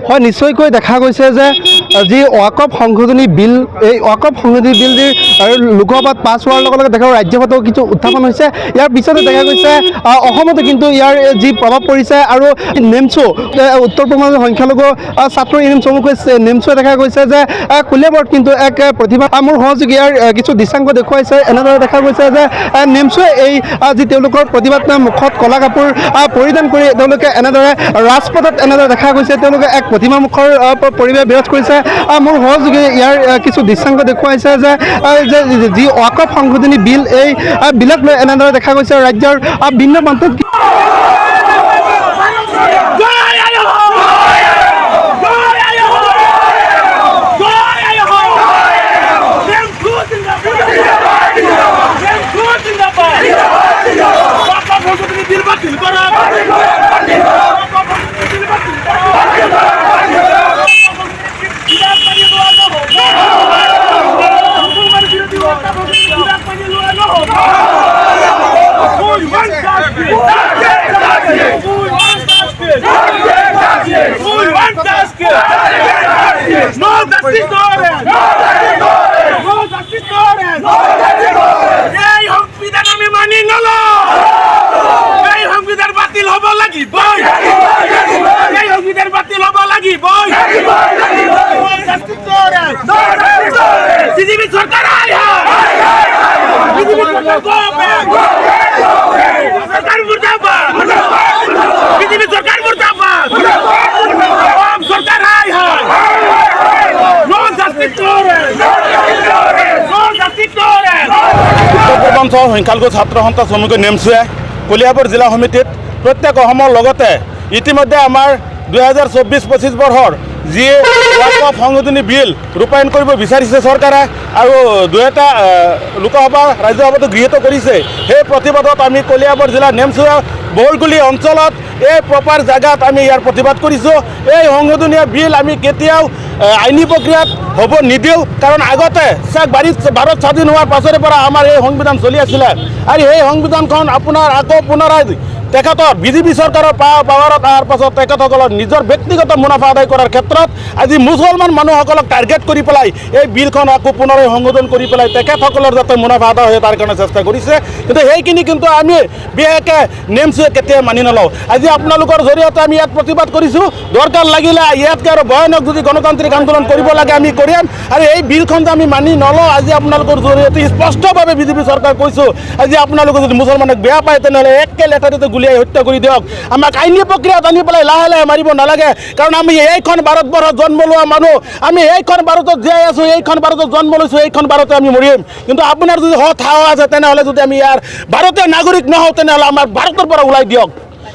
হয় নিশ্চয়কৈ দেখা গৈছে যে যি ৱাকফ সংশোধনী বিল এই ৱাকফ সংশোধনী বিল যি লোকসভাত পাছ হোৱাৰ লগে লগে দেখা ৰাজ্যসভাতো কিছু উত্থাপন হৈছে। ইয়াৰ পিছতে দেখা গৈছে অসমতো কিন্তু ইয়াৰ যি প্ৰভাৱ পৰিছে আৰু নেমচো উত্তৰ পূৰ্বাঞ্চলৰ সংখ্যালঘু ছাত্ৰ ইউনিয়ন চমুকৈ নেমচোৱে দেখা গৈছে যে কলিয়াবৰত কিন্তু এক প্ৰতিভা মোৰ সহযোগী ইয়াৰ কিছু দৃশ্যাংক দেখুৱাইছে। এনেদৰে দেখা গৈছে যে নেমচোৱে এই যি তেওঁলোকৰ প্ৰতিবাদ মুখত কলা কাপোৰ পৰিধান কৰি তেওঁলোকে এনেদৰে ৰাজপথত এনেদৰে দেখা গৈছে তেওঁলোকে এক প্ৰতিমামুখৰ পৰিৱেশ বিৰাজ কৰিছে। মোৰ সহযোগী ইয়াৰ কিছু দৃশ্যাংক দেখুৱাইছে যে যি ৱাকফ সংশোধনী বিল এই বিলক লৈ এনেদৰে দেখা গৈছে ৰাজ্যৰ ভিন্ন প্ৰান্তত পূৰ্বাঞ্চল সংখ্যালঘু ছাত্ৰ সন্থা চমুকৈ নেমচোৱে কলিয়াবৰ জিলা সমিতিত প্ৰত্যেক অসমৰ লগতে ইতিমধ্যে আমাৰ 2024-25 বৰ্ষৰ যি ৱাকফ সংশোধনী বিল ৰূপায়ণ কৰিব বিচাৰিছে চৰকাৰে আৰু দুটা লোকসভা ৰাজ্যসভাতো গৃহীত কৰিছে। সেই প্ৰতিবাদত আমি কলিয়াবৰ জিলা নেমচোৱা বৰগুলি অঞ্চলত এই প্ৰপাৰ জেগাত আমি ইয়াৰ প্ৰতিবাদ কৰিছোঁ। এই সংশোধনীয় বিল আমি কেতিয়াও আইনী প্ৰক্ৰিয়াত হ'ব নিদিওঁ, কাৰণ আগতে ভাৰত স্বাধীন হোৱাৰ পাছৰে পৰা আমাৰ এই সংবিধান চলি আছিলে আৰু এই সংবিধানখন আপোনাৰ আকৌ পুনৰাই তেখেতৰ বিজেপি চৰকাৰৰ পাৱাৰত অহাৰ পাছত তেখেতসকলৰ নিজৰ ব্যক্তিগত মুনাফা আদায় কৰাৰ ক্ষেত্ৰত আজি মুছলমান মানুহসকলক টাৰ্গেট কৰি পেলাই এই বিলখন আকৌ পুনৰাই সংশোধন কৰি পেলাই তেখেতসকলৰ যাতে মুনাফা আদায় হয় তাৰ কাৰণে চেষ্টা কৰিছে। কিন্তু সেইখিনি কিন্তু আমি বিশেষকৈ নেমচোৱে কেতিয়াও মানি নলওঁ। আজি আপোনালোকৰ জৰিয়তে আমি ইয়াত প্ৰতিবাদ কৰিছোঁ। দৰকাৰ লাগিলে ইয়াতকৈ আৰু ভয়ানক যদি গণতান্ত্ৰিক আন্দোলন কৰিব লাগে আমি কৰিম আৰু এই বিলখন যে আমি মানি নলওঁ আজি আপোনালোকৰ জৰিয়তে স্পষ্টভাৱে বিজেপি চৰকাৰ কৈছোঁ। আজি আপোনালোকে যদি মুছলমানক বেয়া পায় তেনেহ'লে একে লেঠাৰিতে গুলিয়াই হত্যা কৰি দিয়ক। আমাক আইনী প্ৰক্ৰিয়াত আনি পেলাই লাহে লাহে মাৰিব নালাগে, কাৰণ আমি এইখন ভাৰতবৰ্ষত জন্ম লোৱা মানুহ, আমি এইখন ভাৰতত জীয়াই আছোঁ, এইখন ভাৰতত জন্ম লৈছোঁ, এইখন ভাৰতে আমি মৰিম। কিন্তু আপোনাৰ যদি সাহস আছে তেনেহ'লে যদি আমি ইয়াৰ ভাৰতীয় নাগৰিক নহওঁ তেনেহ'লে আমাৰ ভাৰতৰ পৰা ওলাই দিয়ক।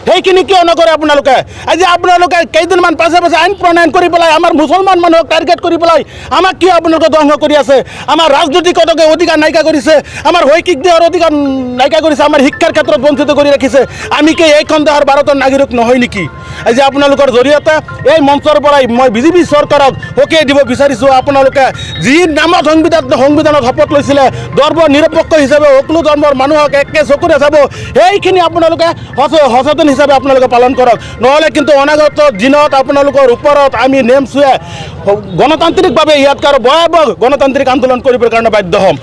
সেইখিনি কিয় নকৰে আপোনালোকে? আজি আপোনালোকে কেইদিনমান পাছে পাছে আইন প্ৰণয়ন কৰি পেলাই আমাৰ মুছলমান মানুহক টাৰ্গেট কৰি পেলাই আমাক কিয় আপোনালোকে ধ্বংস কৰি আছে? আমাৰ ৰাজনৈতিক অধিকাৰ নাইকিয়া কৰিছে, আমাৰ শৈক্ষিক দেহৰ অধিকাৰ নাইকিয়া কৰিছে, আমাৰ শিক্ষাৰ ক্ষেত্ৰত বঞ্চিত কৰি ৰাখিছে। আমি কি এইখন দেশৰ ভাৰতৰ নাগৰিক নহয় নেকি? আজি আপোনালোকৰ জৰিয়তে এই মঞ্চৰ পৰাই মই বিজেপি চৰকাৰক সকীয়াই দিব বিচাৰিছোঁ, আপোনালোকে যি নামত সংবিধানত শপত লৈছিলে ধৰ্ম নিৰপেক্ষ হিচাপে সকলো ধৰ্মৰ মানুহক একে চকুৰে চাব, সেইখিনি আপোনালোকে সচেতন হিচাপে আপোনালোকে পালন কৰক। নহ'লে কিন্তু অনাগত দিনত আপোনালোকৰ ওপৰত আমি নেমচোৱে গণতান্ত্ৰিকভাৱে ইয়াতকৈ আৰু ভয়াৱহ গণতান্ত্ৰিক আন্দোলন কৰিবৰ কাৰণে বাধ্য হ'ম।